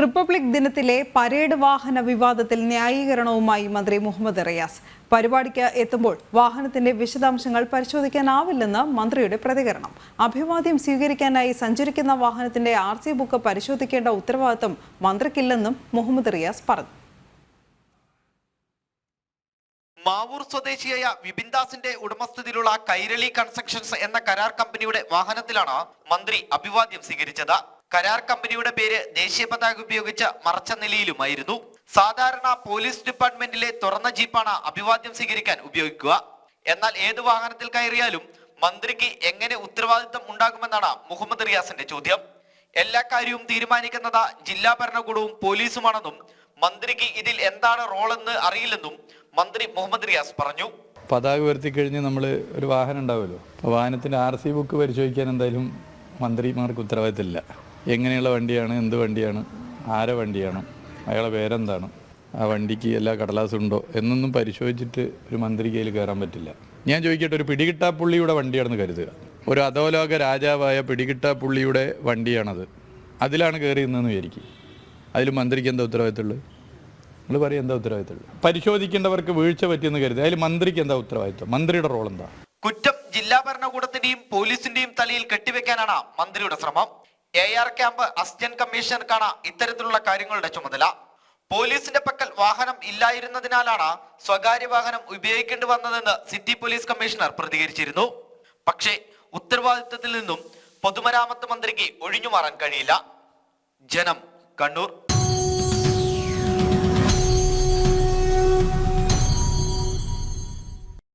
Republic ദിനത്തിലെ parade വാഹന വിവാദത്തിൽ ന്യായീകരണവുമായി മന്ത്രി മുഹമ്മദ് റിയാസ്. പരിപാടിക്ക് എത്തുമ്പോൾ വാഹനത്തിന്റെ വിശദാംശങ്ങൾ പരിശോധിക്കാനാവില്ലെന്ന് മന്ത്രിയുടെ പ്രതികരണം. അഭിവാദ്യം സ്വീകരിക്കാനായി സഞ്ചരിക്കുന്ന വാഹനത്തിന്റെ RC ബുക്ക് പരിശോധിക്കേണ്ട ഉത്തരവാദിത്തം മന്ത്രിക്കില്ലെന്നും മുഹമ്മദ് റിയാസ് പറഞ്ഞു. മാവൂർ സ്വദേശിയായ വിപിൻദാസിന്റെ ഉടമസ്ഥതയിലുള്ള കൈരളി കൺസ്ട്രക്ഷൻസ് എന്ന കരാർ കമ്പനിയുടെ വാഹനത്തിലാണ് മന്ത്രി അഭിവാദ്യം സ്വീകരിച്ചത്. കരാർ കമ്പനിയുടെ പേര് ദേശീയ പതാക ഉപയോഗിച്ച് മറച്ച നിലയിലുമായിരുന്നു. സാധാരണ പോലീസ് ഡിപ്പാർട്ട്മെന്റിലെ തുറന്ന ജീപ്പാണ് അഭിവാദ്യം സ്വീകരിക്കാൻ ഉപയോഗിക്കുക. എന്നാൽ ഏത് വാഹനത്തിൽ കയറിയാലും മന്ത്രിക്ക് എങ്ങനെ ഉത്തരവാദിത്തം ഉണ്ടാകുമെന്നാണ് മുഹമ്മദ് റിയാസിന്റെ ചോദ്യം. എല്ലാ കാര്യവും തീരുമാനിക്കുന്നത് ജില്ലാ ഭരണകൂടവും പോലീസുമാണെന്നും മന്ത്രിക്ക് ഇതിൽ എന്താണ് റോളെന്ന് അറിയില്ലെന്നും മന്ത്രി മുഹമ്മദ് റിയാസ് പറഞ്ഞു. പതാക ഉയർത്തിക്കഴിഞ്ഞ് നമ്മൾ ഒരു വാഹനം ഉണ്ടാവുമല്ലോ, വാഹനത്തിൻ്റെ RC ബുക്ക് പരിശോധിക്കാൻ എന്തായാലും മന്ത്രിമാർക്ക് ഉത്തരവാദിത്തമില്ല. എങ്ങനെയുള്ള വണ്ടിയാണ്, എന്ത് വണ്ടിയാണ്, ആരെ വണ്ടിയാണ്, അയാളെ പേരെന്താണ്, ആ വണ്ടിക്ക് എല്ലാ കടലാസും ഉണ്ടോ എന്നൊന്നും പരിശോധിച്ചിട്ട് ഒരു മന്ത്രിക്ക് അതിൽ കയറാൻ പറ്റില്ല. ഞാൻ ചോദിക്കട്ടെ, ഒരു പിടികിട്ടാപ്പുള്ളിയുടെ വണ്ടിയാണെന്ന് കരുതുക, ഒരു അധോലോക രാജാവായ പിടികിട്ടാപ്പുള്ളിയുടെ വണ്ടിയാണത്, അതിലാണ് കയറിയെന്ന് വിചാരിക്കും. അതിൽ മന്ത്രിക്ക് എന്താ ഉത്തരവാദിത്തമുള്ളത്? നിങ്ങൾ പറയും, എന്താ ഉത്തരവാദിത്തമുള്ളത്? പരിശോധിക്കേണ്ടവർക്ക് വീഴ്ച പറ്റിയെന്ന് കരുതുക, അതിൽ മന്ത്രിക്ക് എന്താ ഉത്തരവാദിത്തം? മന്ത്രിയുടെ റോൾ എന്താ? കുറ്റം ജില്ലാ ഭരണകൂടത്തിന്റെയും പോലീസിന്റെയും തലയിൽ കെട്ടിവെക്കാനാണ് മന്ത്രിയുടെ ശ്രമം. AR ക്യാമ്പ് അസിസ്റ്റന്റ് കമ്മീഷണർക്കാണ് ഇത്തരത്തിലുള്ള കാര്യങ്ങളുടെ ചുമതല. പോലീസിന്റെ പക്കൽ വാഹനം ഇല്ലായിരുന്നതിനാലാണ് സ്വകാര്യ വാഹനം ഉപയോഗിക്കേണ്ടി വന്നതെന്ന് സിറ്റി പോലീസ് കമ്മീഷണർ പ്രതികരിച്ചിരുന്നു. പക്ഷേ ഉത്തരവാദിത്തത്തിൽ നിന്നും പൊതുമരാമത്ത് മന്ത്രിക്ക് ഒഴിഞ്ഞുമാറാൻ കഴിയില്ല. ജനം, കണ്ണൂർ.